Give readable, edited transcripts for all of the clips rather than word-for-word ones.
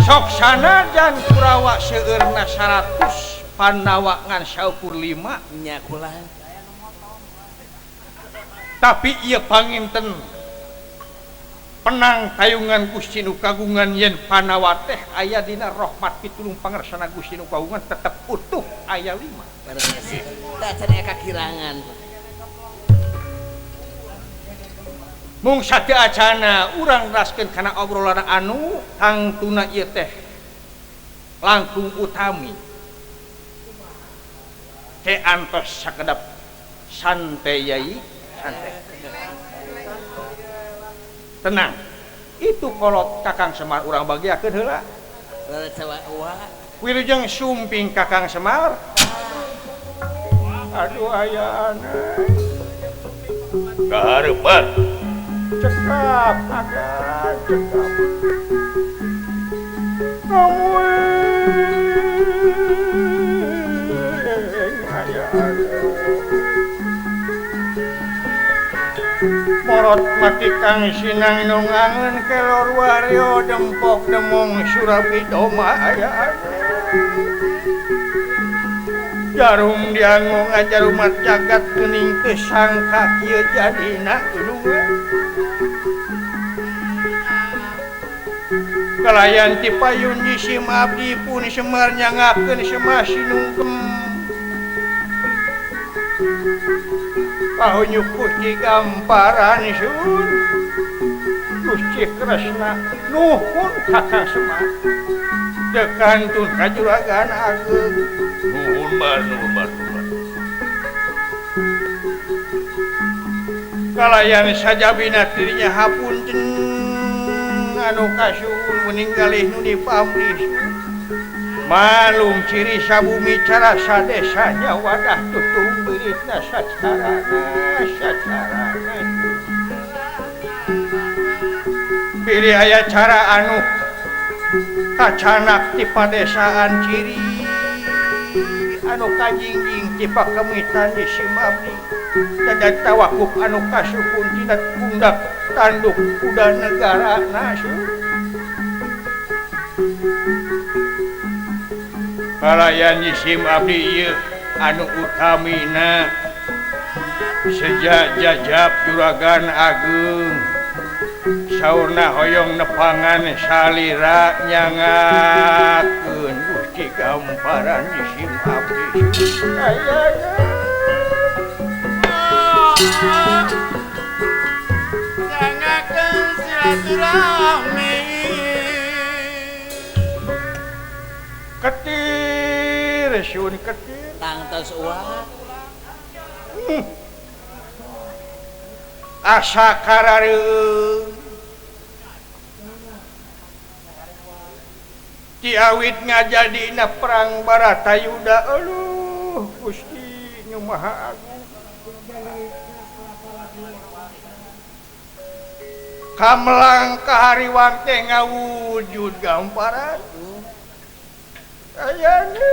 sok sanajan Kurawa seueurna 100 Pandawa ngan saukur 5 nya kula tapi ieu panginten penang tayungan Gusti nu kagungan yen Pandawa teh aya dina rahmat pitulung pangersana Gusti nu kagungan tetep utuh aya 5 da can aya kakirangan mung sateu acana urang raskeun kana obrolan anu tangtuna ieu teh langkung utami teh antos sakedap santai yai santai tenang itu kolot Kakang Semar urang bagiakeun heula wilujeng sumping Kakang Semar aduh aya aneh kahareupan cekap ada cekap morot mati Kang Sinang nungangen kelor wario dempok demong Surabidoma aya jarum dianggung jarumat jagat kening kesangka kieu jadina ulungan kalayan ti payun jisim abdi pun Semar nyangakeun Semar sinungkem pahunyuk Gusti gamparan sun Gusti Kresna nuhun Kakang Semar dekantun kajuragan ageung nuhun bar kalayan sajabina dirinya hapunten anu kasuhun meninggalih nu dipamrih malum ciri sabumi cara sadesanya wadah tutung beritna sacarana pilih aya cara anu kacanak ti padesaan ciri anu kajingjing ti pakemitan di Simabdi dan tawakuf anu kasuhun tidak pundak tanduk kuda negara nasu kalayan jisim abdi ieu anu utamina sejak jajab juragan agung saurna hoyong nepangan salira nyangakeun Gusti gamparan jisim abdi nyangakeun silaturahmi ketir sun ketir tangtos uang asa karareung ti awit ngajadina perang Baratayuda aluh Gusti Nu Maha Agung kamlang kahariwang teh ngawujud gamparan ayana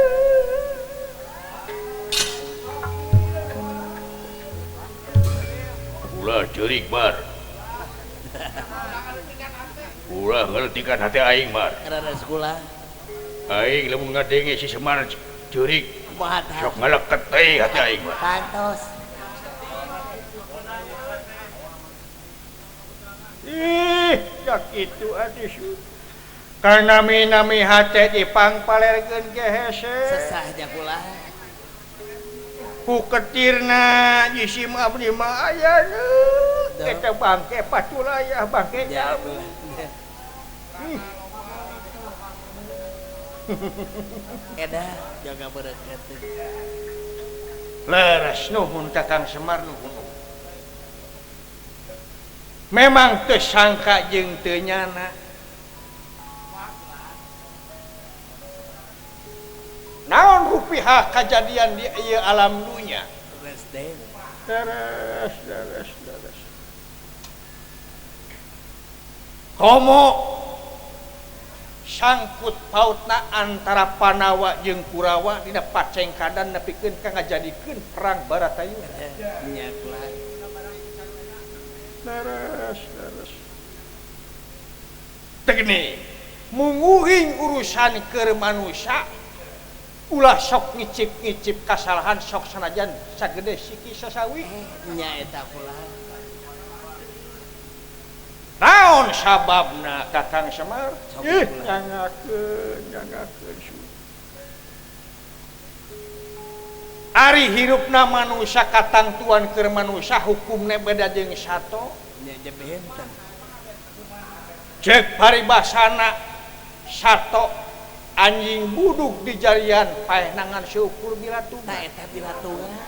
ulah ceurik bar ulah ngertikan hati aing bar karena sekolah aing lamun ngadenge si Semar ceurik kumaha sok ngaleket teh hati aing bar tantos jak itu adis karena nami hate dipang palergeun ge hese sesah jakula ku ketirna jisim abdi mah ayana eta bangke patulayah bangke jamu edah jaga bereket leres nuhun Kakang Semar nuhun memang teu sangka jeung teu nyana naon rupiah kejadian di ieu alam dunya deres komo sangkut pautna antara Panawa jeung Kurawa dina pacengkadan nepikeun ka ngajadikeun perang Baratayuda nya kula deres tegene munguring urusan keur manusia ulah sok ngicip-ngicip kasalahan sok sanajan sagede siki sasawi nya eta kulah naon sababna Kakang Semar Sok jangakeun ari hirupna manusia katangtuan keur manusia hukumna beda jeung sato nya jebenten cek paribasana sato anjing buduk di jarian paeh nangan syukur bilatungan ta eta bilatungan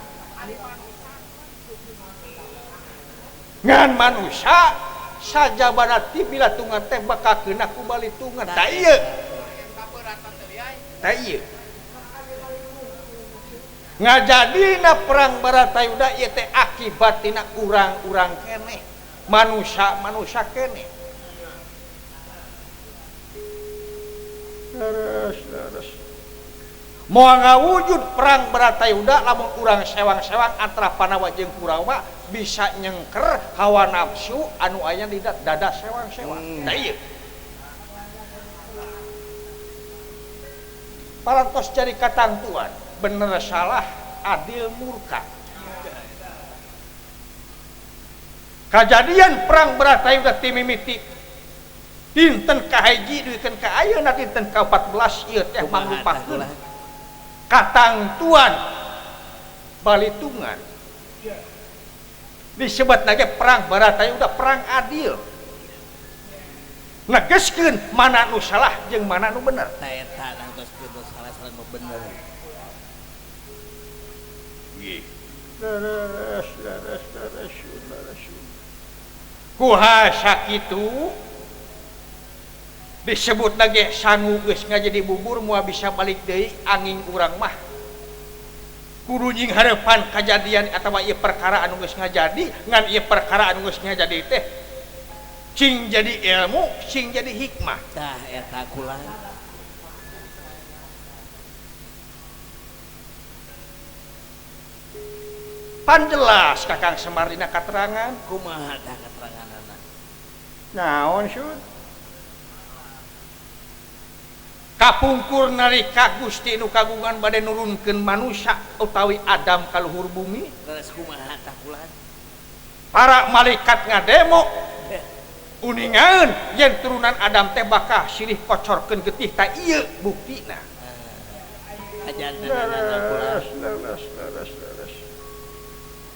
ngan manusia sajabana ti bilatungan teh bakakeun ku balitungan ta ieu ngajadina perang Baratayuda ieu teh akibat tina urang-urang keneh manusia keneh leres moal ngawujud perang Baratayuda lamun urang sewang-sewang antara Panawa jeung Kurawa bisa nyengker hawa nafsu anu aya di dada sewang-sewang tah ieu parantos jadi katangtuan bener salah adil murka kajadian perang Baratayuda ti mimiti dinten kahiji duikeun ka ayeuna dinten ka-14 ieu teh mangrupakeun katangtuan balitungan disebut lagi perang Baratayuda perang adil negeskeun mana nu salah jeung mana nu bener ta eta nangtoskeun nu salah sareng nu bener leres kuha sakitu disebut lagi sangu geus ngajadi bubur moal bisa balik deui angin urang mah kudu nying hareupan kajadian atawa ieu perkara anu geus ngajadi ngan ieu perkara anu geus ngajadi teh cing jadi ilmu cing jadi hikmah tah eta kulah pan jelas Kakang Semar dina katerangan kumaha tah kateranganna naon sud kapungkur nalika Gusti nu kagungan bade nurunkeun manusia utawi Adam ka luhur bumi leres kumaha tah kulah para malaikat ngademo uningaeun yen turunan Adam teh bakal silih kocorkeun getih ta ieu buktina ajanna kulah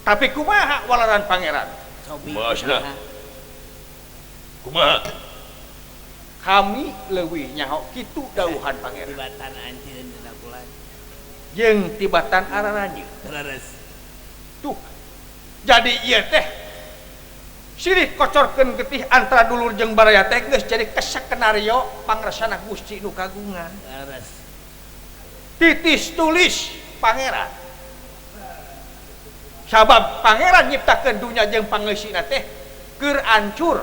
tapi kumaha walaran pangeran sobi kumaha kami leuwih nyaho kitu dawuhan pangeran tibatan anjeun dina kulah jeung tibatan araranjeun leres tuh jadi ieu teh silih kocorkeun getih antara dulur jeung baraya teh geus jadi keskenario pangresana Gusti nu kagungan leres titis tulis pangeran sabab pangeran nyiptakeun dunya jeung pangeusina teh keur ancur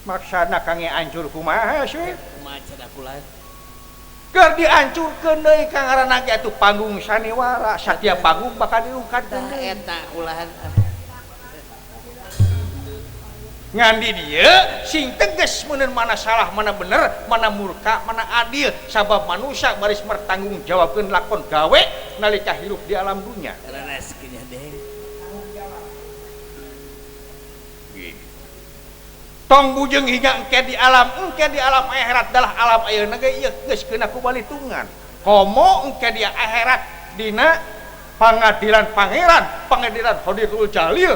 maksana kange ancur kumaha sih kumaha cenah kulah keur diancurkeun deui ka ngaranna ge atuh panggung saniwara satiap panggung bakal diungkatkeun tah eta kulah ngan di dieu sing tegas meuneun mana salah mana bener mana murka mana adil sabab manusia baris bertanggung jawabkeun lakon gawe nalika hirup di alam dunya leres kinya deui tong bujeng hingga engke di alam akhirat adalah alam ayeuna ge ieu geus keuna ku balitungan komo engke di akhirat dina pangadilan pangeran pangadilan Qadirul Jalil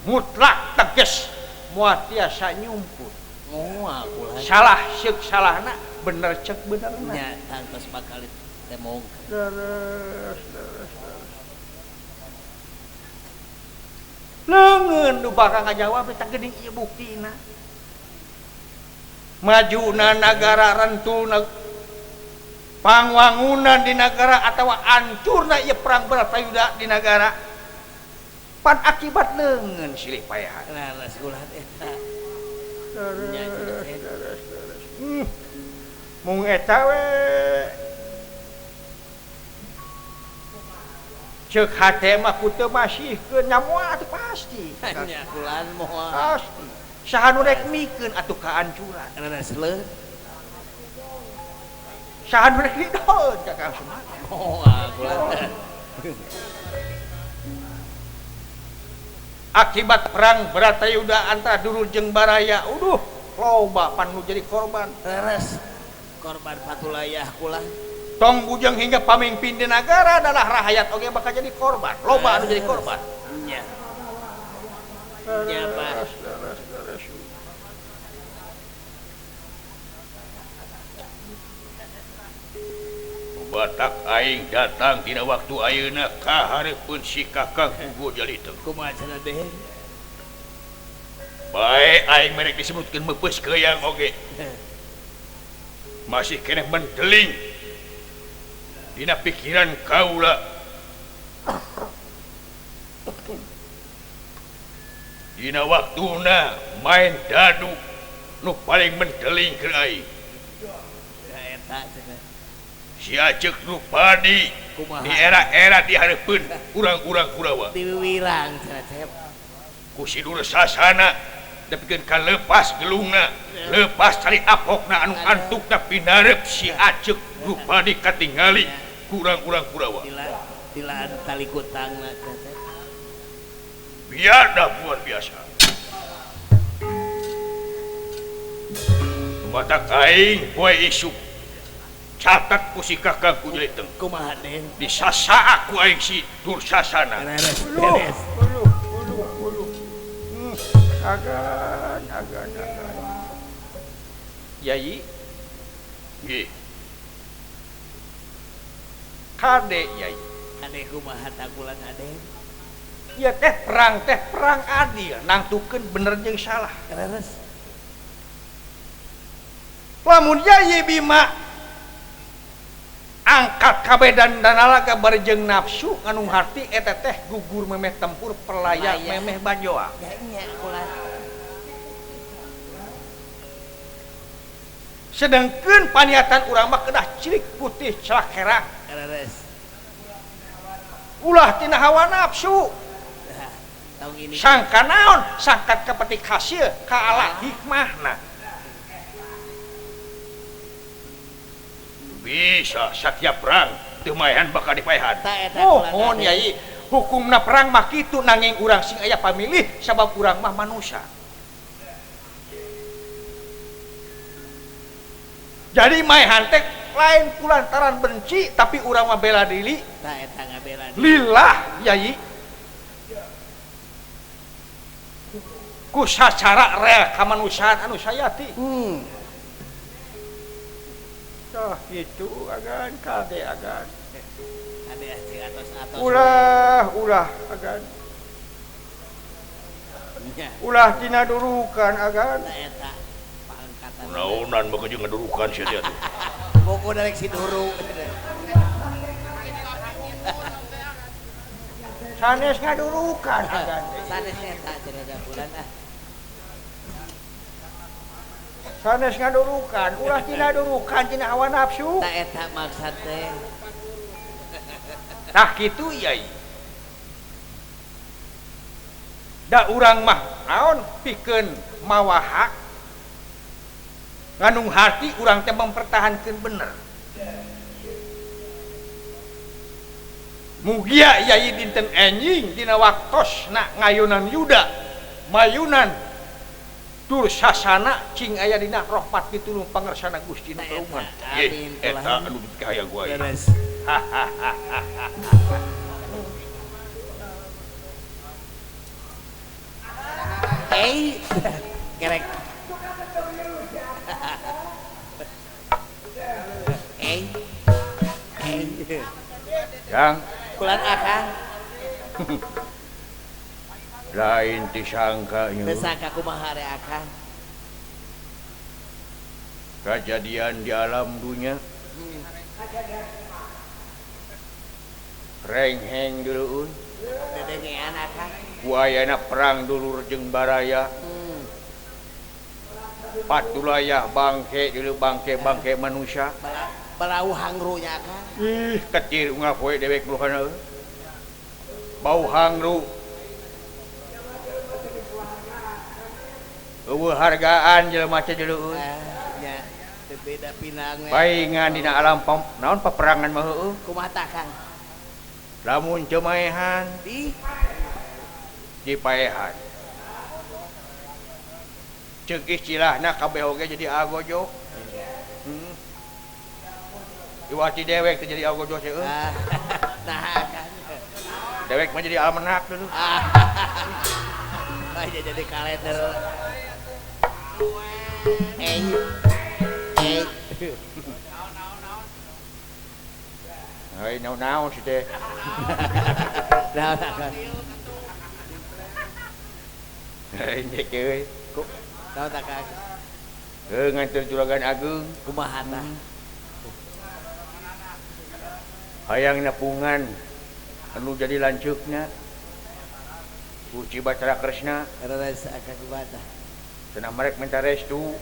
mutlak tegas moal tiasa nyumput moal kulah salah ceuk salahna bener ceuk benerna nya tangtos bakal temong leungeun nu bakal ngajawab eta geuning ieu buktina majuna nagara rentulna pangwangunan di negara atawa ancurna ieu perang Baratayuda di negara pan akibat leungeun silih payahan leres kulah eta mung eta we ceuk hate mah ku teu masihkeun nyamoal teh pasti nya kulan moal pasti saha nu rek mikeun atuh kaancuran Reres leut. saha nu rek didoeun ka Kang Semar Oh aku lah. akibat perang Bharatayuda antara Durul jeung Baraya loba pan nu jadi korban Reres korban patulayah kula. tong bujang hingga pamimpin di negara adalah rakyat oge bakal jadi korban loba anu jadi korban Nya. Nya Pak. batak aing datang dina waktu ayeuna ka hareupeun si Kakang Pugu Jaliteng. Kumaha cenah deh? Bae aing merek disebutkeun meupeus keuyang oge. Masih keneh mendeling dina pikiran kaula. Dina waktuna main dadu nu paling mendeling ke aing. Ka eta cenah. Si Acek Rupadi Kumaha? di era-era di hareupeun urang-urang Kurawa. Diwirang cenah Cep. Ku si Dursasana dapikeun ka leupas gelungna, leupas cari apokna anu antukna pinarep si Acek Rupadi katingali kurang-urang Kurawa. Dilaan tali kutangna cenah Cep. Biada luar biasa. Mata aing poe isuk catat ku si Kakang Pugu Jaliteng. Kumaha deh? Disasa aku aing si Dursasana. Reres beres. agan Yai Nggih. kade Yai Ade kumaha takulan ade? ya teh perang adil nangtukeun bener jeung salah Reres. lamun Yai Bima angkat kabedan dan alaga barjeng nafsu nganu harti eta teh gugur memeh tempur perlayak memeh bajoa Ya nya kulan. sedangkeun paniatan urang mah kedah cilik putih celak herak Reres. ulah tina hawa nafsu Tahun ini sangka naon sangkat kepetik hasil kaala hikmahna Bisa setiap perang teu maehan bakal dipaehan. ta eta mohon Yai hukumna perang mah kitu nanging urang sing aya pamilih sabab urang mah manusia jadi maehan teh lain kulantaran benci tapi urang mah bela diri ta eta ngabela lillah Yai ku sacara real kamanusiaan anu sayati tah itu agan kade agan ade asing atos-atos ulah agan nya ulah tina durukan agan ta eta pangkatan Naonan mah jeung ngadurukan sia dia tuh. pokok dari si duru sanes ngadurukan agan sanes eta cenah da bulan sanes ngadurukan ulah tina durukan tina hawa nafsu ta eta maksud teh tah kitu Yai da urang mah naon pikeun mawa hak nganung hati urang teh mempertahankeun bener mugia Yai dinten enjing dina waktosna ngayunan Yuda mayunan Dursasana cing aya dina rahmat pitulung pangersana Gusti nu karuman Ye, eta anu dikaya gua ieu. beres kerek Yang kulan akang lain disangka teu ieu. sangka kumaha re akang Kejadian di alam dunia rengheng duluun dedengean akang ku ayana perang dulur jeung Baraya patulayah bangke dulu bangke manusia balau hangrunya akang ih kecil ngapoe dewek luhana bau hangru eueuh hargaan jelema teh dulu nya teu beda pinang we. paingan dina alam naon peperangan mah heueuh Kumaha tah Kang? lamun teu maehan Di dipaehan ceuk istilahna kabeh oge jadi agojo iwati dewek teh jadi agojo seueuh nah Kang. dewek mah jadi almanak dulu Aja jadi kalender. Eh. Hai naon sih teh Nah, Kang. hai nyek euy Naon tah Kang? nganter juragan agung Kumaha tah? hayang nepungan anu jadi lanceukna Uci Batara Kresna Reres Kang kumaha tah? cenah merek minta restu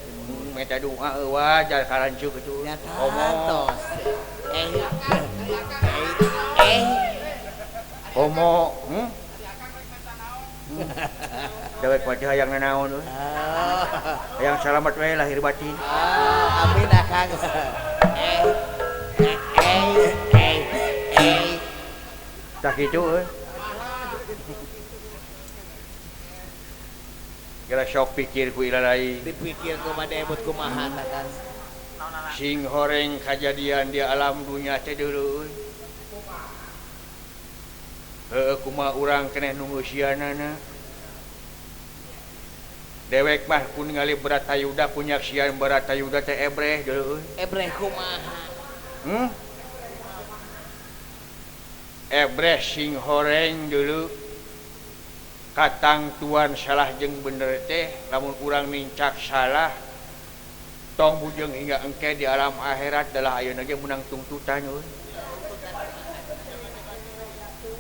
minta doa wajar kalanceuk itu Ya omong tos. Eh. komo dewek mah teh hayang nanaon euy Oh. hayang salamet we lahir batin Amin ah Kang. tah kitu euy kira sok pikir ku ilalai Dipikir kumadebut kumaha tah Kang? sing horeng kejadian di alam dunia teh deuleu euy heueuh kumaha urang keneh nunggu sianana dewek mah ku ningali Bratayuda punyaksian Bratayuda teh ebreh deuleu euy Ebreh kumaha? ebreh sing horeng dulu katang tuan salah jeung bener teh lamun urang mincak salah tong bujeng hingga engke di alam akhirat dalah ayeuna ge menang tungtutan euy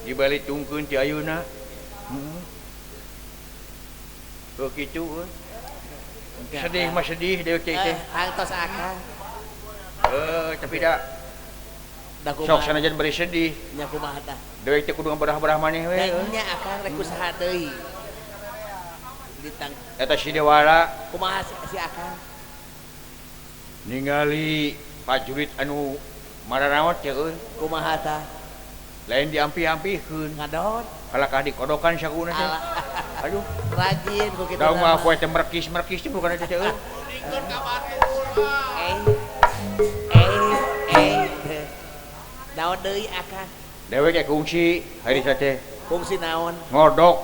dibalik tungkeun ti ayeuna kitu euy sedih mah sedih dewek teh Hangtos Akang. tapi da Da sok kumaha? sanajan bari sedih Nya kumaha tah? dewek teh kudu ngaberah-berah maneh we Nya Akang rek usaha deui. Ditang eta si Dewala kumaha si Akang? ningali prajurit anu maranaot teh euy Kumaha tah? lain diampi-ampikeun Ngadon. kalakah dikodokan sakuna teh Alah. aduh Rajin ku kitu. daung mah poe teh merkis-merkis teh bukan eta teh euy Naon deui Akang? dewek ge kungsi hari teh Fungsi naon? ngodok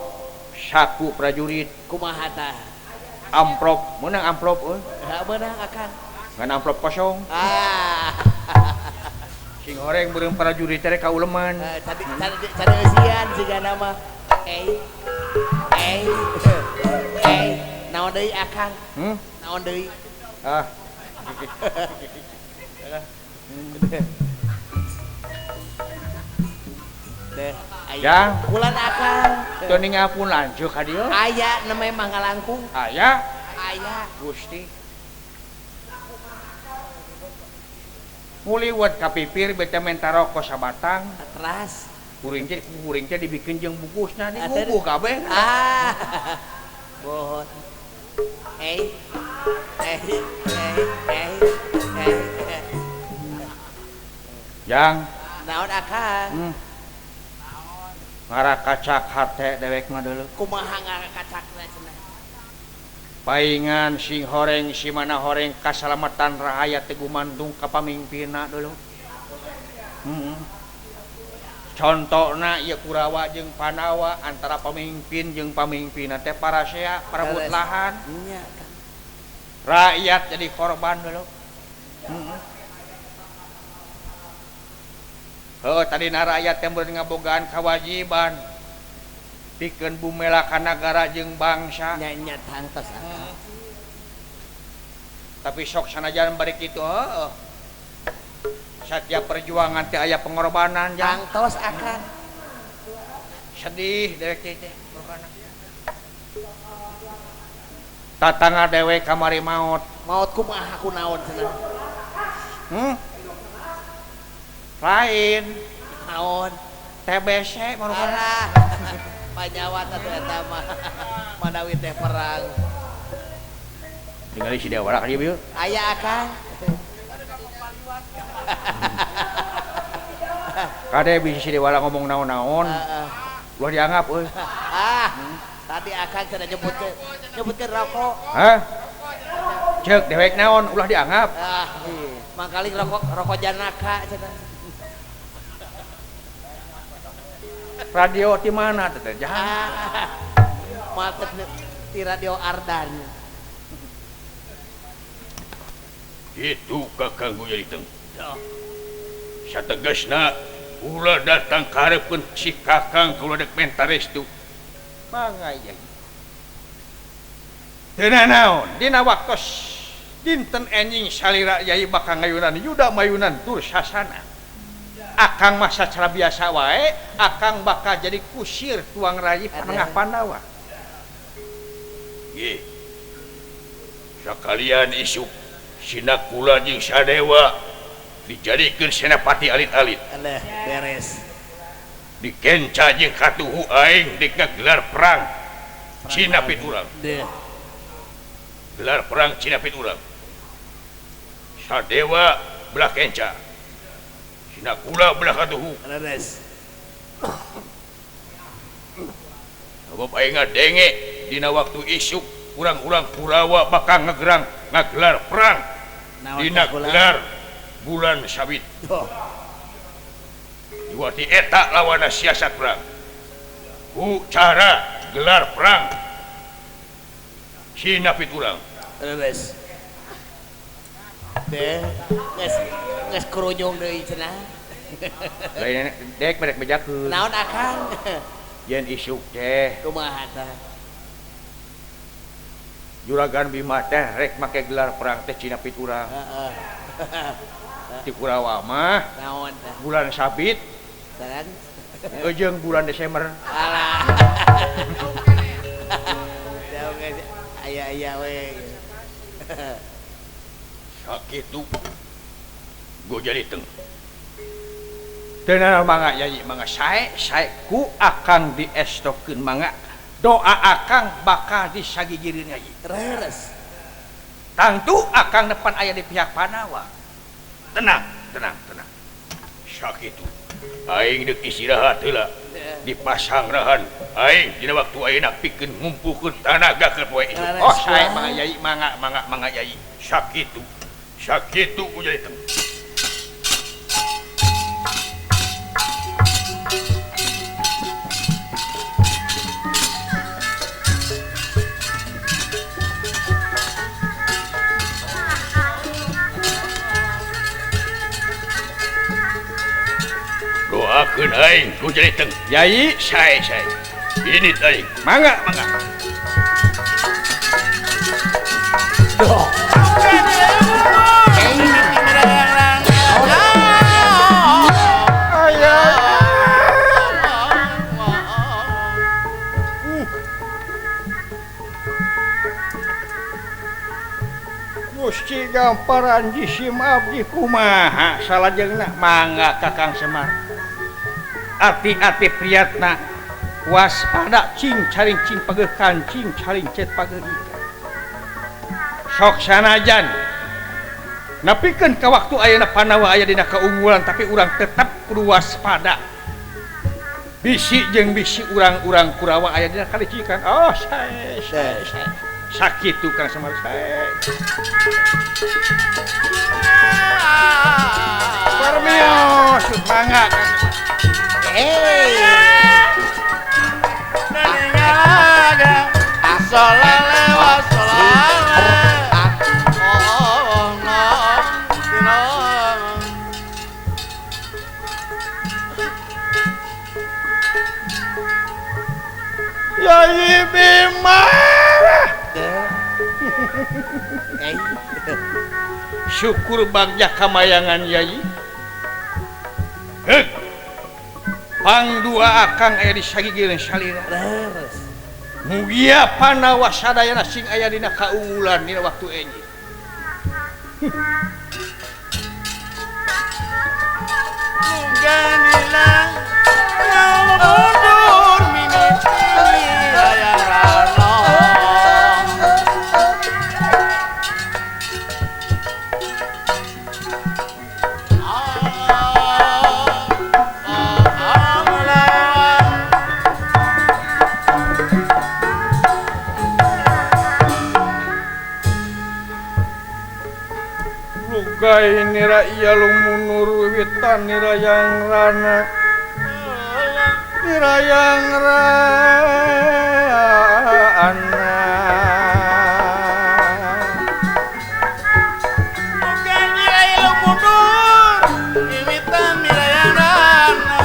saku prajurit Kumaha tah? amplop meunang amplop euy Beunang Akang. ngan amplop kosong sing horeng beureum prajurit teh kauleman Tadi eusian siga nama. Naon deui Akang? Naon deui? ah Deh, ya bulan Akang. teu ningapun lanceuk ka dieu Aya na memang ngalangkung. aya Aya. Gusti nguliwet ka pipir beta menta rokok sabatang Teras. kuring teh dibikeun jeung bungkusna nih ngubuh kabeh Bohon. yang Naon Akang? ngarakacak hate dewek mah deuleu Kumaha ngakacakna cenah? paingan sing horeng si mana horeng kasalamatan rakyat teh gumantung ka pamimpinna deuleu contohna ieu Kurawa jeung Pandawa antara pamimpin jeung pamimpinna teh parasea parebut lahan Nya Kang. rakyat jadi korban deuleu tadina rakyat yang beureun ngabogaan kewajiban pikeun bumela ka nagara jeung bangsa Nya tangtos Akang. tapi sok sanajan bari kitu setiap perjuangan teh aya pengorbanan jang Tangtos Akang. sedih dewek teh tatangga dewek kamari maut Maut kumaha kunaon cenah? lain Naon? TBC marupana Alah. Panyawat atuh eta mah. Manawi teh perang. ningali si Dewara ka dieu. Aya Akang. Kade bisa si Dewara ngomong naon-naon. Ulah dianggap euy. Tadi Akang sudah nyebutkeun rokok. Hah? Cek dewek naon ulah dianggap. Mangkali rokok Janaka cenah. Radio di mana teh? Jangan. Matet di radio Ardan. Itu kakang gue jadi teng. Sategasna ulah datang karepeun si kakang kalau dek menta restu. Mangga Yai. Dina naon? Dina waktos dinten enjing salira Yai bakal ngayunan Yuda Mayunan Dursasana. Akang masa cara biasa wae, akang bakal jadi kusir tuang rayi panengah Pandawa. Ye. Sakalian isuk Sinakula jeung Sadewa dijadikeun senapati alit-alit. Alah, beres. Dikenca jeung katuhu aing dik gelar perang Cina Piturang. Gelar perang Cina Piturang. Sadewa belah kenca. Sinakula belah katuhu. Beres. Sabab aing ngadenge dina waktu isuk urang-urang Kurawa bakal ngagelar perang dina gelar bulan sabit. Diwati eta lawan siasat perang. Ku cara gelar perang Cina Piturang. Beres. Geus kerujung deui cenah. Lain dek merek bejakeun. Naon Akang? Yen isuk teh Kumaha tah? Juragan Bima teh rek make gelar perang teh Cina Piturang. Heeh. Di Kurawa mah Naon tah? bulan sabit Sareng. jeung bulan Desember. Alah. Jauh geus aya we. Sakitu go jadi teng. Tenan mangga Yai mangga sae ku akang diestokeun mangga doa akang bakal disagigireun Yai. Reres. Tangtu akang depan aya di pihak Pandawa. Tenang. Sakitu aing deuk istirahat heula di pasanggrahan aing dina waktu ayeuna pikeun ngumpulkeun tanaga keur poe isuk. Oh sae mangga Yai mangga Yai. Sakitu ku jadi teng. Doakeun aing ku jadi teng. Yai Sae. Ini aing. mangga. Gusti gamparan jisim abdi kumaha salajengna mangga Kakang Semar. Ati-ati priyatna waspada cing caring cing pageuh kancing caring cet pageuh ika. Sok sanajan napikeun ka waktu ayeuna Pandawa aya dina kaunggulan tapi urang tetep kudu waspada. Bisi jeung bisi urang-urang Kurawa aya dina kalicikan. Oh sae. Sakitu Kang Semar sae. Permios mangga Kang. Yai Bima. Syukur bagja kamayangan Yai. Pangdua akang aya di sagigireun salira. Mugia Pandawa sadayana sing aya dina kaunggulan dina waktu enjing. Ganilang mundur minit hayang rano lugai nira iya lumunur wiwitan nirayang rana nirayang rana bukan nilai lu mundur imitan nilai rana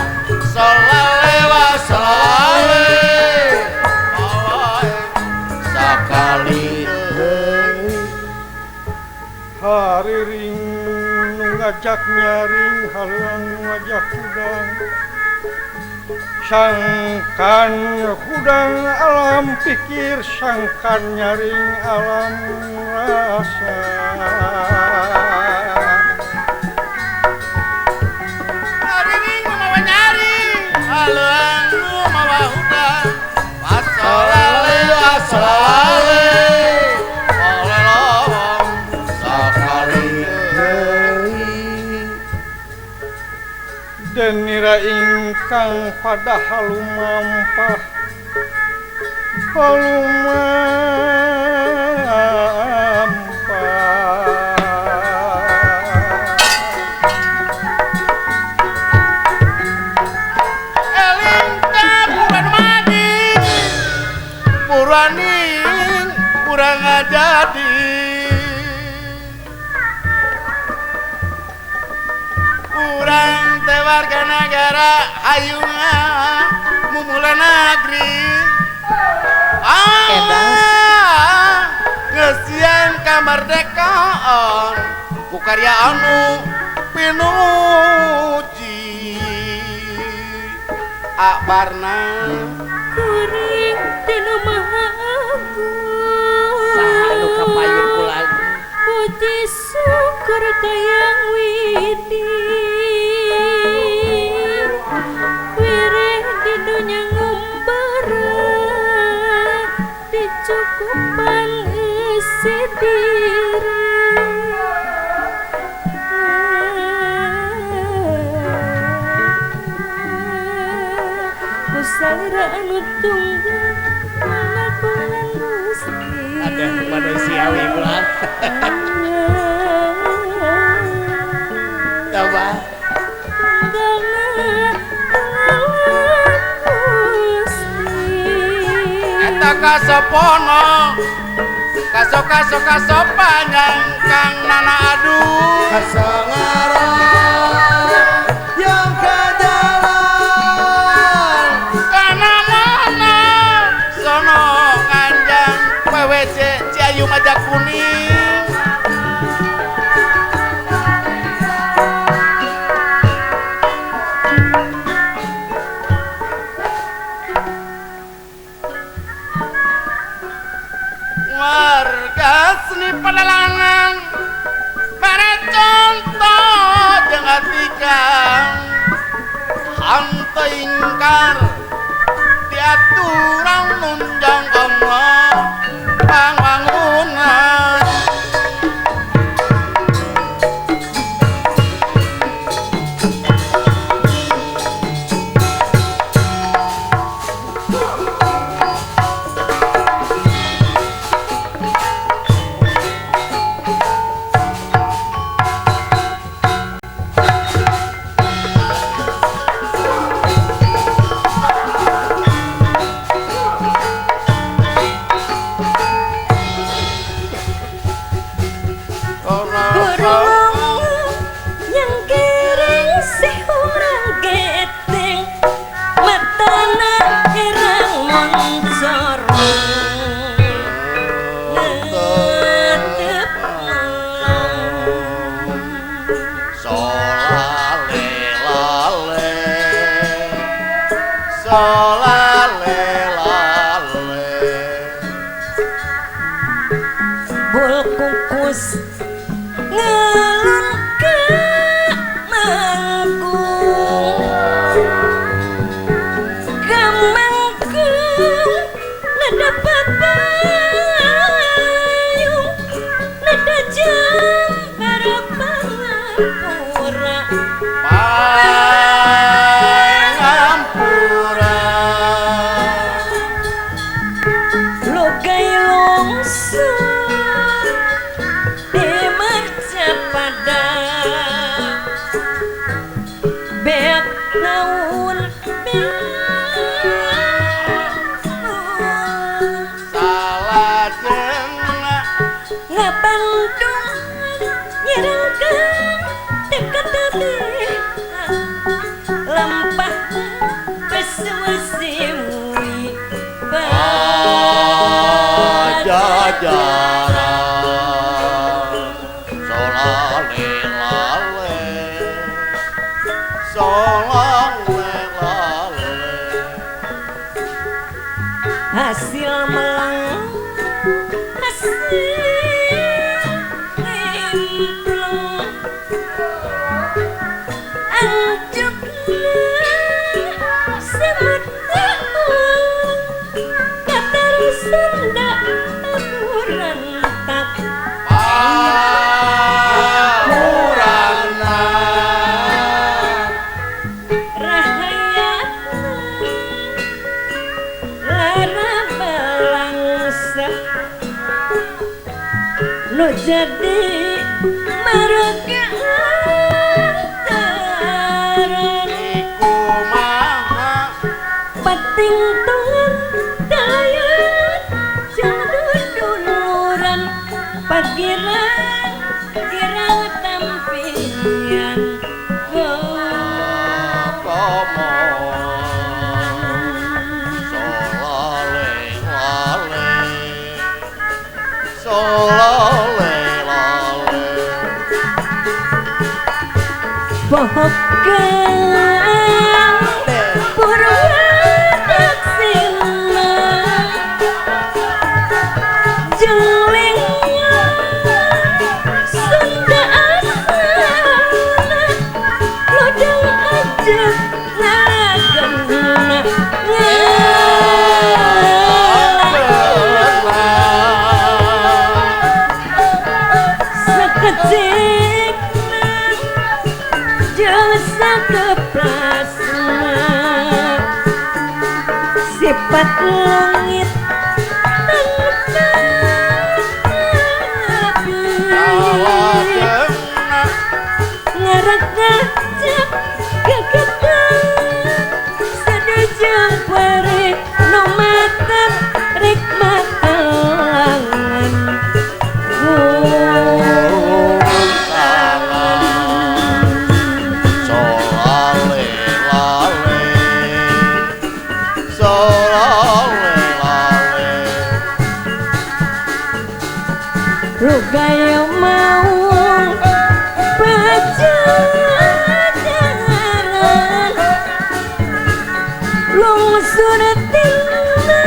solalewa solale sakali hari ring ngajak nyaring halang ngajak hudang sangkan hudang alam pikir sangkan nyaring alam rasa hari ring mawa nyari halang mawa hudang pasolale pasolale dan nira ingkang pada halumampah eling buran madi puraning kurang jadi kurang teh warga negara hayunga mumula negeri ngesian kamardekaan ku karya anu pinuji akbarna kuring tinu maha agung Saha nu kapayun ulang puji syukur kayang widi wireh di dunia ngumbara dicukupan isi diri Kusara anu tunggal ngalakuan Gusti ada manusiawi ulang coba eta kasopono kaso panjang kang nana aduh kasangaran yang kajalan kana mana sono nganjang PWC Ciayu Majak Kuning warga seni pedalangan para contoh jangan tikang hantu ingkar diaturang nunjang Allah bangunan pada ngabandung nyerangkan dekat hati lempah besusimui Pajajaran solale lale solale lale hasil melang hasil implong anjukna semetak katarusan dak amurantak Purana rahayatna lara balangsa nu jadi marga antaran kumaha pating tuan dayat jadul duluran pagiran kirang tampian komo solale lale solale lale Pohokang Purwadaksina Jelingnya Sunda asana Lodang aja Nagana Sekecik Jasa keprasna Sifat langit Ngarak ngajak kegetan Sedejang pare nomakan rikmat alangan solale lale solale lale Rugaya mau pajajaran Lungsur tina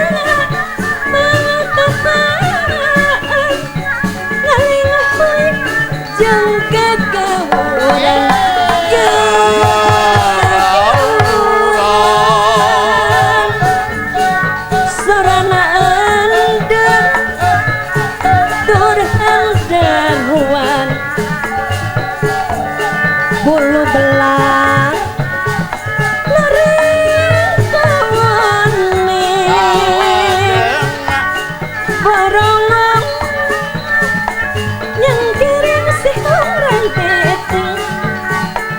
mangkapaan Ngalinghoy jeng kegawuran Sorana andeng Durhal daruan Bulu belang Lering kawane Borongong Yang kirim si orang peteng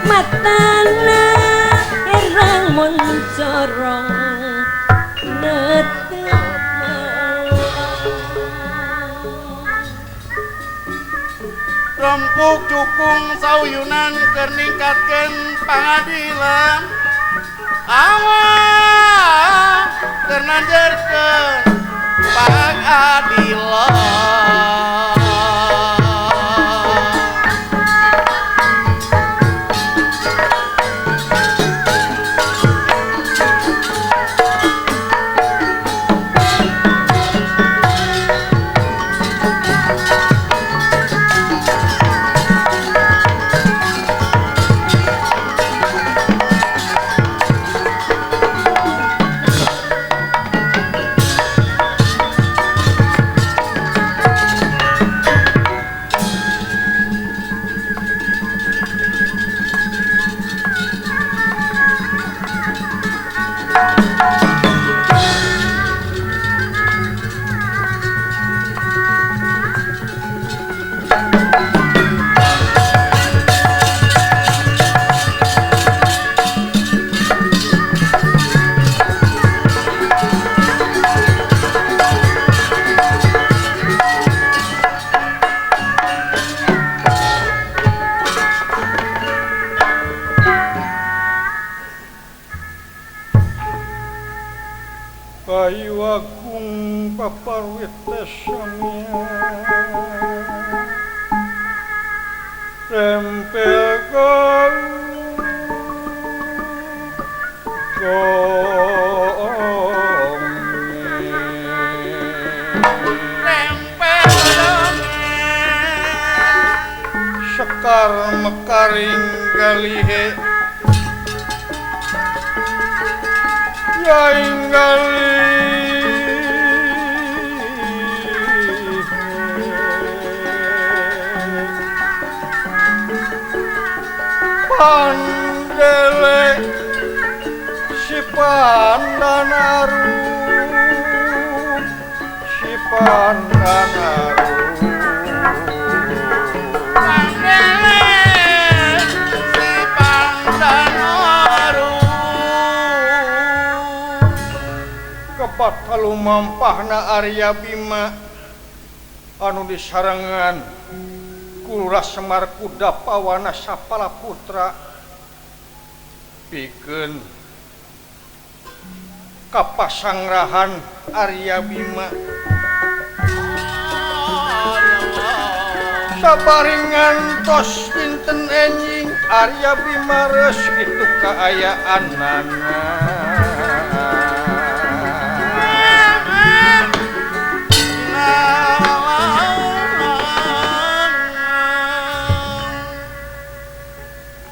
Matana Irang moncorong Netep Rompuk cukung sauyunan keur ningkatkeun pangadilan awak keur nanjarkeun pangadilan kaparwit samia tempel kau sekar mekaring galihe yaing pandele si pandanaru si pandanaru kepat kalumampahna Arya Bima anu disarengan Kula Semar Kudapawana Sapala Putra pikeun kapasanggrahan Arya Bima sabaringan tos pinten enjing Arya Bima reus kitu kaayaanana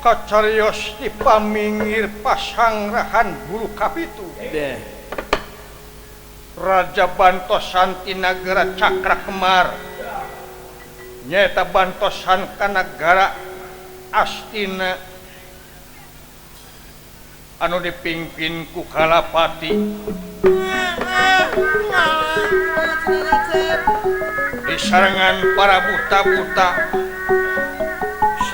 kacarios dipamingir pasanggrahan bulu kapitu Raja Bantosan ti nagara Cakra Kemar nyaeta bantosan ka nagara Astina anu dipimpin ku Kalapati disarengan para buta-buta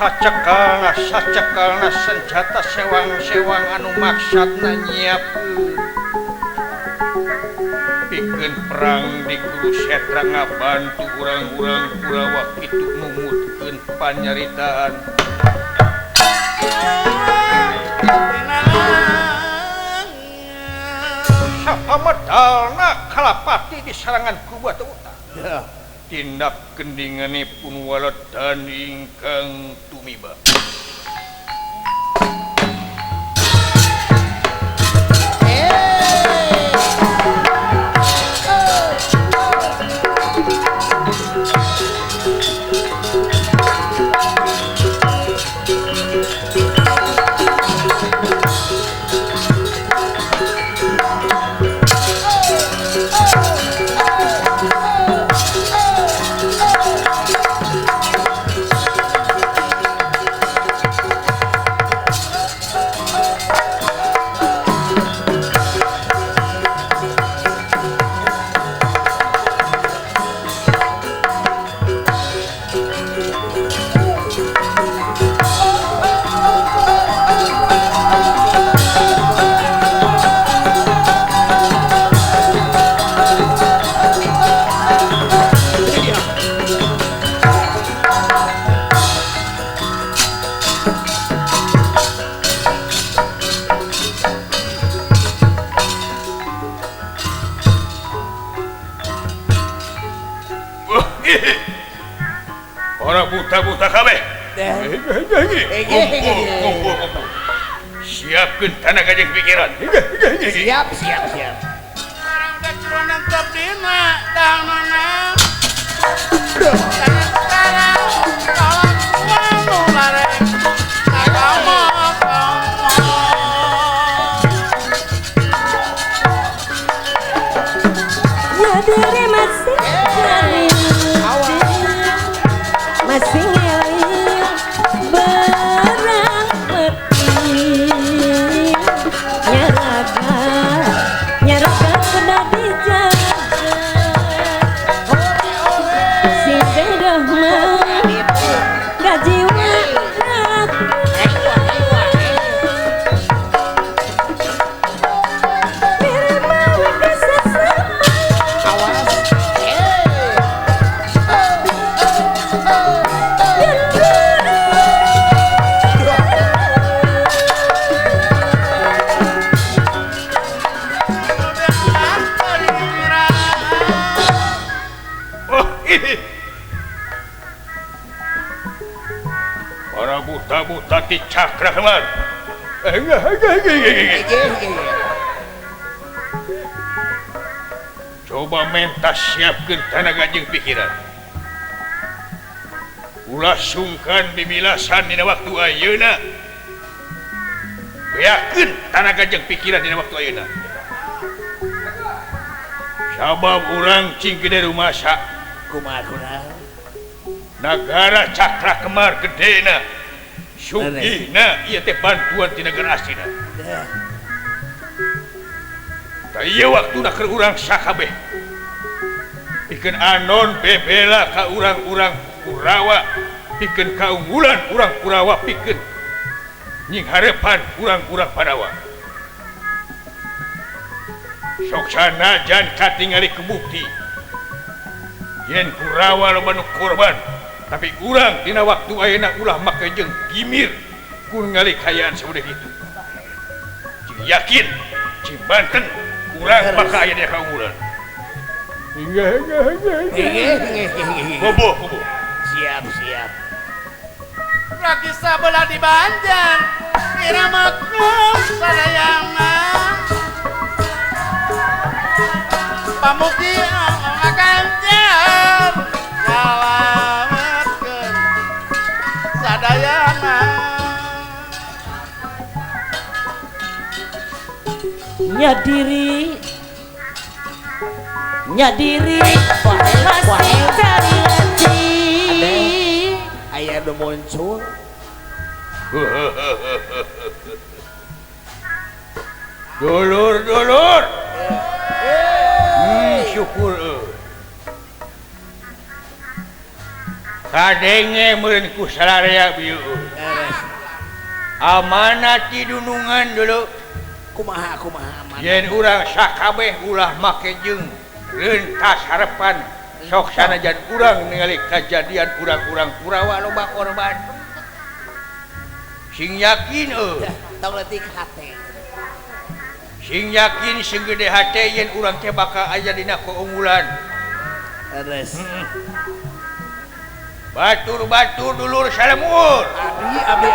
sacekalna senjata sewang-sewang anu maksudna nyiapkeun pikeun perang di Kurusetra ngabantu urang-urang Kurawa kitu numutkeun panyaritaan sapamadalna Kalapati disarangan ku buta-buta tindak gendinganipun waladan ingkang tumiba Para buta-buta kabeh. Kumpul. Siapkeun tenaga jeung pikiran. Siap. Sekarang udah curonan top dina, tanganna. Sekarang tolong kamu lareng. Kamu. Ya diri masih cari masih ngeling barang peti nyaraga kena dijaga si bedah mah gaji warak mirip mau bisa sama para buta-buta di cakra kemar. Coba mentas siapkan tenaga jeung pikiran. Ulah sungkan bimilasan dina waktu ayeuna. Beakeun tenaga jeung pikiran dina waktu ayeuna. Sabab urang cing gede rumasa. Kumaha Negara cakra kemar gedena. Sugihna ieu teh bantuan ti negara aslina. Da ieu waktuna keur urang sakabeh. Pikeun anon bebela ka urang-urang Kurawa, pikeun kaunggulan urang Kurawa pikeun nying harepan urang-urang Padawa. Sok sanajan katingali kebukti yen Kurawa loba nu korban, tapi urang dina waktu ayeuna ulah make jeung gimir ku ningali kayaan saudeh kitu. Cing yakin, cing banten urang bakal aya dina kaunggulan. Bobo. Siap. Lagi sabelah di Banjar iramaknya sadayana pamuki ngaganjar ngalametkeun sadayana nyadiri masih cari ngaji aya nu muncul Dulur. Syukur. Kadenge meureun ku salarea bieu. Amanat ti dunungan dulu. Kumaha aman. Yen urang sakabeh ulah make jeung reuntas harepan sok sanajan urang ningali kajadian urang-urang Kurawa loba korban. Sing yakin tong leutik hate. Sing yakin sing gede hate yen urang teh bakal aya dina keunggulan. Terus. Batur dulur salemur. Abi.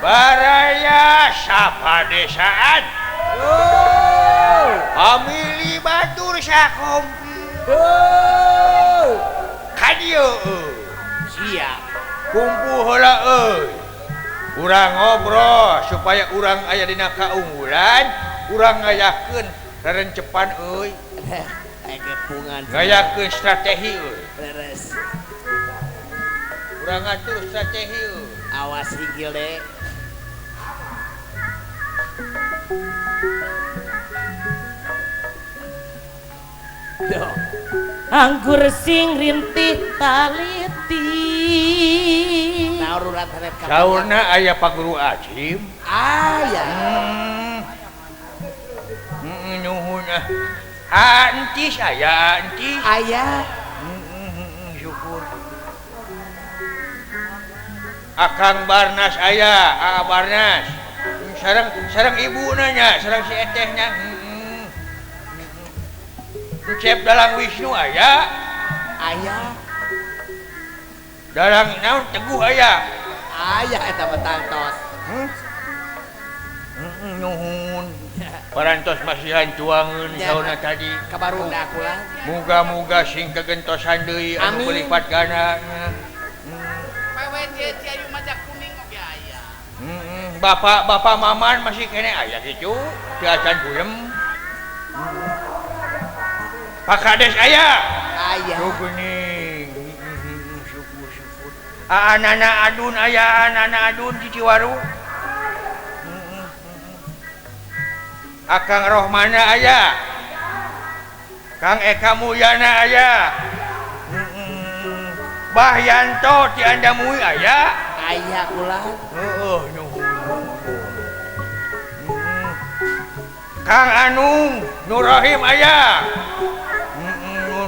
Baraya sapadesaan. Famili batur sakompi. Kadieu. Siap. Kumpuh heula euy. Urang ngobrol supaya urang aya dina kaunggulan, urang ngayakeun rerencepan euy. Gepungan. Ngayakeun strategi euy. Beres. Urang ngatur strategi euy. Awas higil deh. anggur sing rintih taliti Naururat harap kapal. Saurna aya Pak Guru Ajim. Aya. Nuhun. Antis aya antis. Aya. Syukur. Akang Barnas aya, Aa Barnas. Sareng ibu nanya, sareng si etehnya. Cep Dalang Wisnu aya. Aya. Dalang naon Teguh aya. Aya eta betantos. Nuhun. Parantos masihan tuangeun sauna tadi. Kabarunda kula. Muga-muga sing kegentosan deui anu belipat gana. PWC Ciayu Majak Kuning oge aya. Bapak Maman masih kene aya gitu. Teu acan puyem. Pak Kades aya. Aya. Geuning. Syukur. Anana Adun aya, Anana Adun di Ciwaru. Akang Rohmana aya. Kang Eka Mulyana aya. Bah Yanto ti Andamui aya. Aya kula. Nuhun. Kang Anung Nur Rahim aya.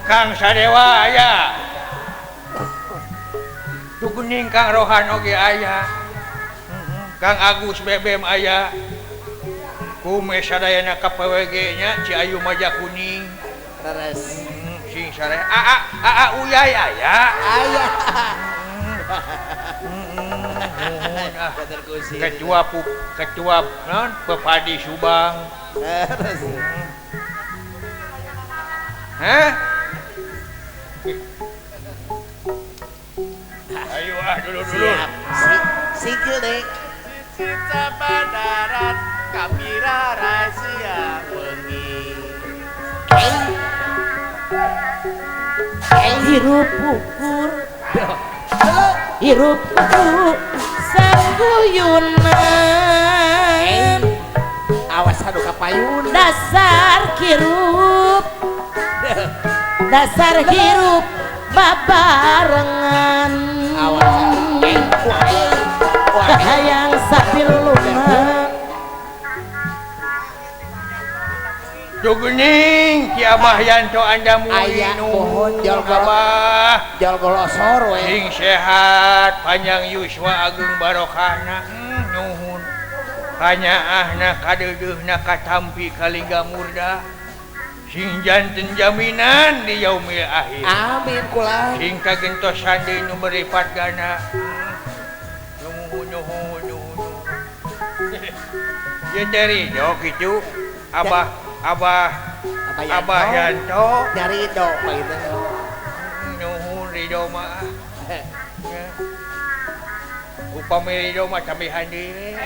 Kang Sadewa aya. Tukuning Kang Rohan oge aya. Kang Agus Bebem aya. Kume sadayana KPWG nya Ciayu Majak Kuning. Terus Sing sare Aa Uyay aya. aya. ketua non Pepadi Subang. Hah? Ayo dulu. Siap. Sikil deh. Cita badarat kapira rahasia wengi. hirup ukur hirup ukur sangguyunan Awas anu kapayun. dasar hirup babarengan hayang sambil lumayan Jugening Ki Abah Yanto Andamu Aya pohon jol golosor we. sing sehat panjang yuswa agung barokahna nuhun kanyaahna kadeudeuhna katampi kalingga murda sing janten jaminan di yaumil akhir Amin kula. sing kagentosan deui nu meripat gana nuhun ye teri yo kitu Abah Yanto Nyari do paina. nuhun ridho mah upami ridho mah tambihan deui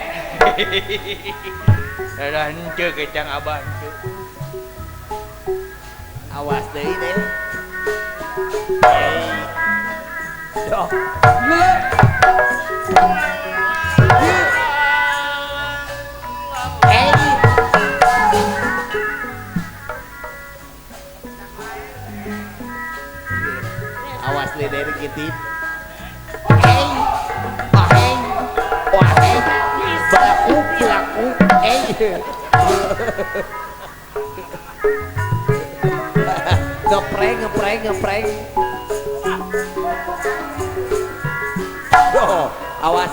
da henteu kecang Abah henteu Awas deui deh. Doh. Awas deh dari kitip. Belaku. Ngeprank. Doh, awas.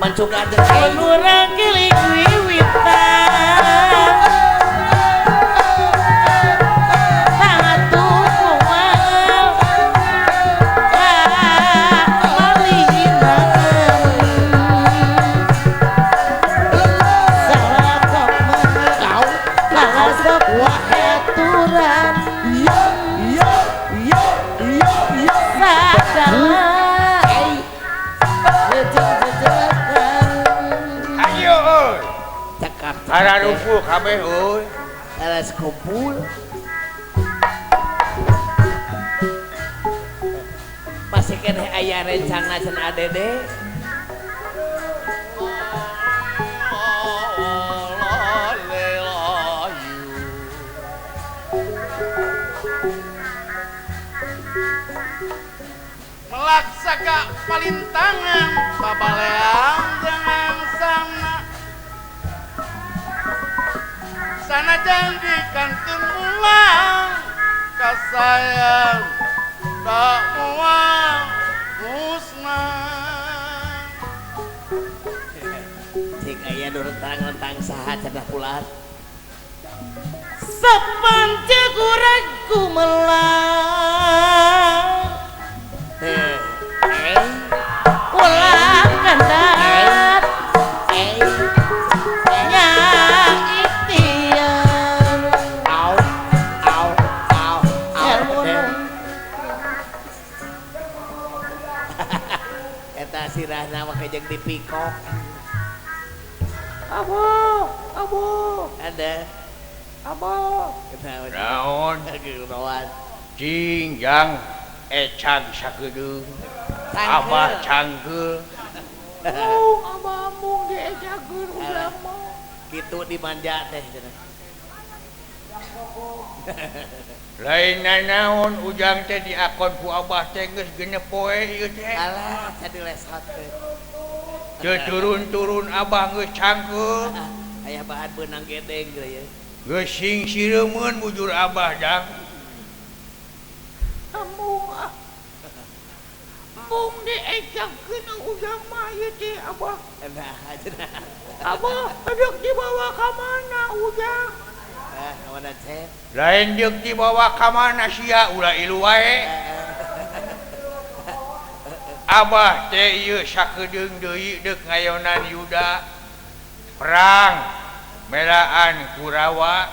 Mancugan deh. Murang giling wiwitan sangat tukumal salah kok mau lalasok waheturan sadalah ayo euy Cakap. hararupuh kabeh euy Alas kumpul. Masih kena aya rencana can adede. Melaksaka palintangan babaleang dengan sana janjikan ulang kasayang tak muang musnah. Cik aya nu rentang-rentang saha cenah pulat. sepancek urang kumelang ulah kandat nya ikhtiar Au. Eta sirahna mah kejeng dipikok. abo Ada. Kenapa? naon Naon? cingjang ecang sakedeung Abah cangkeul abah mung diejakeun udah mah Gitu dimanja teh cenah. lain naon ujang teh di akun ku Abah teh geus genep poe ieu teh Alah, cadi lesot teh. teu turun-turun Abah geus cangkeul Aya bahan beunang gedeng geus ya. geus sing sireumeun bujur Abah jang mung diejakeun udah mah ieu teh abah Nah, cenah. abah hedek dibawa ka mana ujang Mana teh? lain deuk dibawa ka mana sia ulah ilu wae Abah teh ieu sakedeung deui deuk ngayonan Yuda perang melaan Kurawa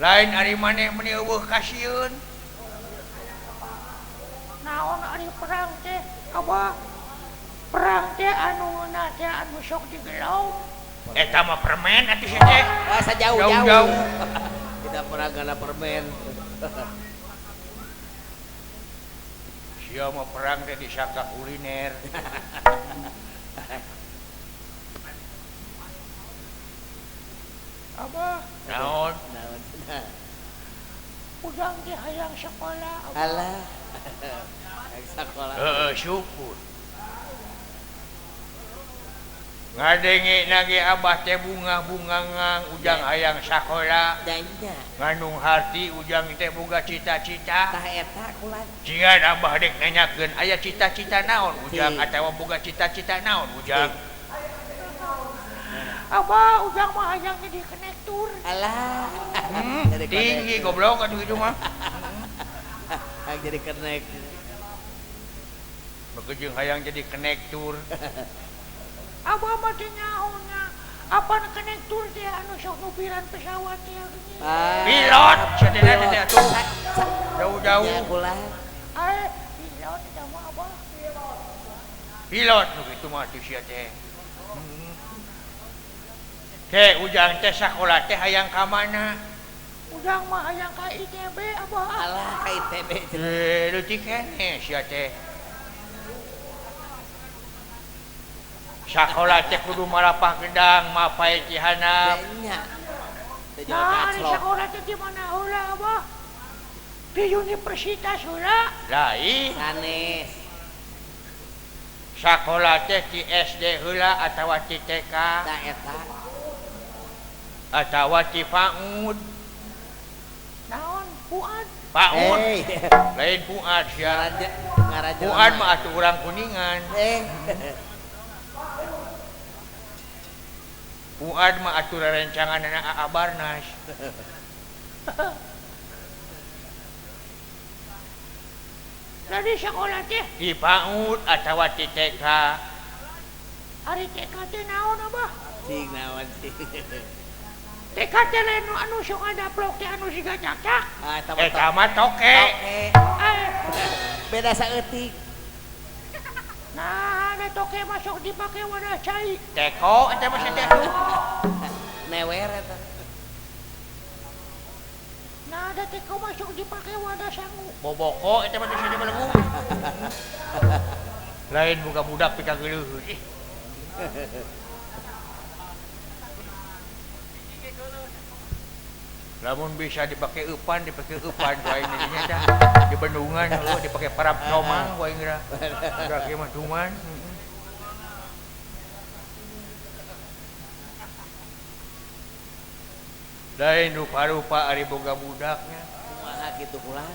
lain ari maneh meni eueuh kasieun naon ari perang teh abah perang teh anu ngeuna teh anu sok digelong eta mah permen atuh sia teh Asa jauh-jauh. Jauh-jauh. Tidak pernah gana permen. sia mah perang teh disangka kuliner abah naon Naon? ujang teh hayang sekolah abah. Alah. Sekolah. syukur ngadenge nage abah teh bunga-bungangang ujang hayang sakola Danya. ngandung hati ujang teh boga cita-cita Tah eta kulan. jingan abah dek nanyakeun aya cita-cita naon ujang atawa boga cita-cita naon ujang abah ujang mah hayang jadi konektor Alah. Jadi tinggi goblok atuh itu mah jadi kenek. bekejeung hayang jadi konektor abah mah teh nyaona apa konektor teh anu sok nupiran pesawat teh gini pilot cenah teh atuh jauh-jauh Ya kulan. pilot teh mah abah pilot nu kitu mah atuh sia teh He ujang teh sakola teh hayang ka mana ujang mah hayang ka ITB abah Alah ka ITB. leutik keneh sia teh sakola teh kudu malapah gedang mapai cihanap Danya. Teu jual nah di kaclok. sekolah teh di mana heula abah di universitas heula lain Sanes. sakola teh di SD heula atawa di TK Tah eta. atawa di PAUD naon Fuad PAUD Hey. lain Fuad sia Ngaraja. Fuad mah atuh urang kuningan Fuad mah atuh rerencanganna AA Barnas jadi sekolah teh di PAUD atawa di TK hari TK teh naon abah Sing naon sih. TK teh lain nu anu sok ngadaplok teh anu siga cacak Ah, eta mah toke Beda saeutik. nah ada toke masuk dipake wadah cai teko eta mah teh Newer eta. nah ada teko masuk dipake wadah sangu boboko eta mah teh belenggu lain buka budak pika geuleuh ih lamun bisa dipakai eupan wae nya dah di bendungan heuh dipakai parab comang wae geura udah kieu mah duman lain rupa-rupa ari boga budaknya Kumaha kitu kulan.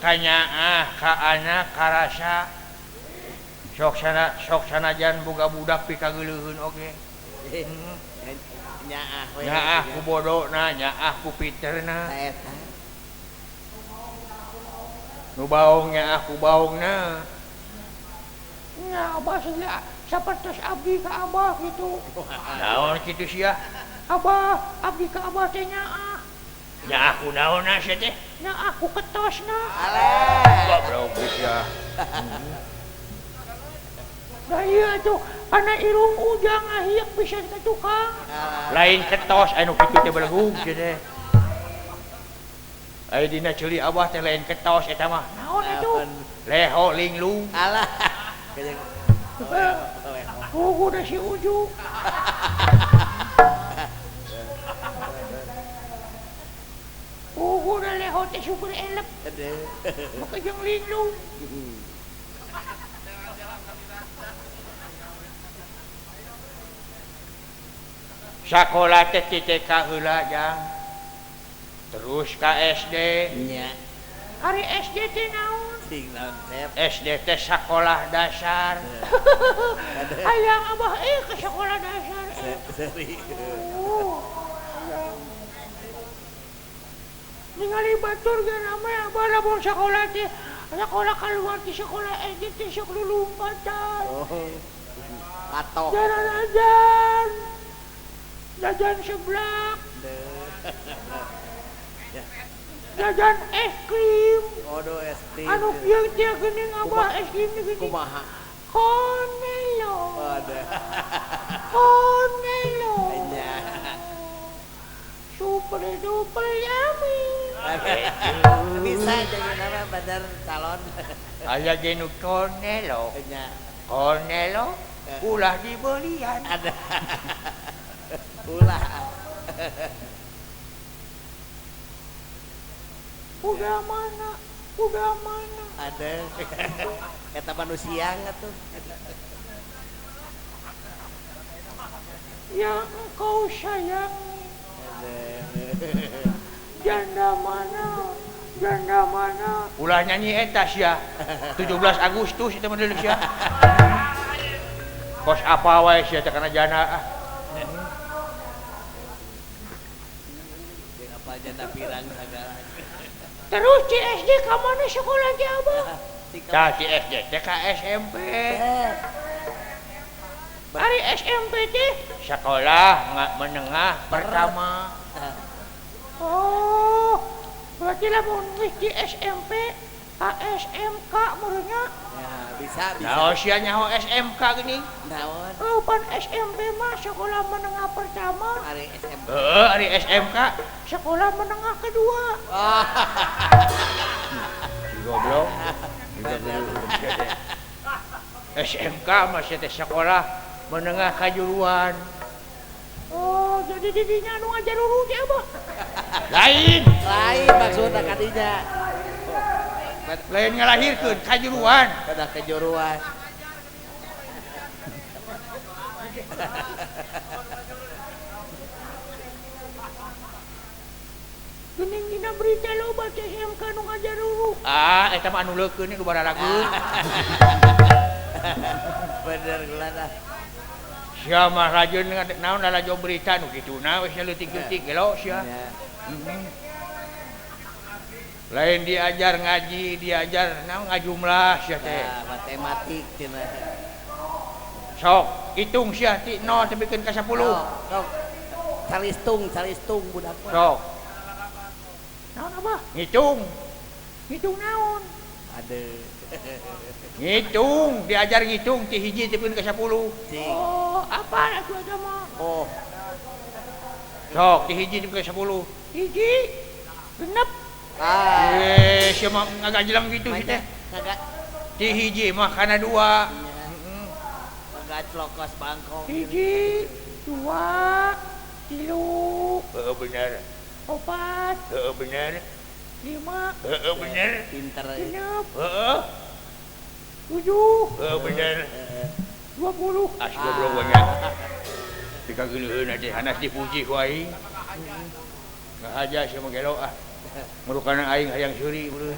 Kanyaah ka anak karasa sok sanajan boga budak pika geuleuheun oge Nyaah we. nyaah ku bodona nyaah ku piterna Tah eta. nu baong nyaah ku baongna nah abah sudah sapertos abdi ka abah gitu naon kitu sia abah abdi ka abah teh nyaah nyaah ku naonna sia teh nyaah ku ketosna Alah. goblok sia nah iya tuh anak irung ujang ahiyak bisa ke tukang lain ketos anu kitu teh belenggu sia teh aya dina ceuli abah teh lain ketos eta mah naon itu leho linglung Alah. Kayang udah si uju udah leho teh super elep maka jang linglung sakola teh ti TK heula jang terus ka SD nya. hari SD teh naon Sing naon sep. SD teh sakolah dasar hayang abah ke sekolah dasar Seri. hayang ningali batur ge nama abah lamun sekolah teh sekolah keluar di sekolah SD di sok lulumpatan. Oh. Atau. Jajan. Jajan seblak. Jajan es krim. Waduh es krim. Anu kieu teh geuning abah es krim geuning. Kumaha? Konelo. Waduh. Konelo. Nya. Super duper yummy. Bisa jadi nama bener calon. Aya genu Cornelo. Nya. Cornelo ulah dibelian. Ada. Ulah. Udah mana? Udah mana? Ada. Kata manusia nggak tuh? Yang engkau sayangi. Ada. Janda mana? Janda mana? Ulah nyanyi eta sia. 17 Agustus itu mah sia. Kos apa wae sia teh kana jana ah. Apa janda pirang segala. Terus di SD ka mana sekolah teh abah? Tah di SD teh ka SMP. Ari SMP teh? Sekolah menengah pertama. Oh, berarti lamun geus di SMP ka SMK meureunnya. Ya, bisa. Naon sia nyaho SMK gini? Naon? Oh, pan SMP mah sekolah menengah pertama, Ari SMP. Heeh, ari SMK. sekolah menengah kedua. Oh. Goblok. SMK mah sia teh sekolah menengah kajuruan. Oh, jadi didinya anu ngajar uru teh abah. Lain, Lain maksudna kadinya. lain ngalahirkeun kajuruan. Pada kejuruan. Geuning dina berita loba teh SMK nu ngajar uru. Ah, eta mah anu leukeun nu bararageun. Bener gulana. Sia mah rajin naon rajo berita nu kituna wis leutik-leutik gelo sia. Ya. Lain diajar ngaji, diajar naon ngajumlah sia teh. Ya, matematik cenah. Sok hitung sia ti 0 tepikeun ka 10. Sok. Calistung budak mah. Sok Naon abah? ngitung. Hitung naon? Ada. Ngitung, diajar ngitung ti hiji tepikeun ka 10. Cing. Oh, apa atuh eta mah? Oh, Sok ti hiji tepikeun ka 10. Hiji, genep. Sia mah ngagajelang gitu sih teh. Kagak Ti hiji mah kana 2. kagak celokos bangkong. Hiji, dua, tilu, Heeh bener. opat, Heeh bener. lima, Heeh bener. Pinter. genep, Heeh. tujuh, Heeh bener. 20. As goblok banyak. Tika geuleuheun teh hanas dipuji ku aing. Ngahaja sia mah gelo ah. Murukana aing hayang seuri beureun.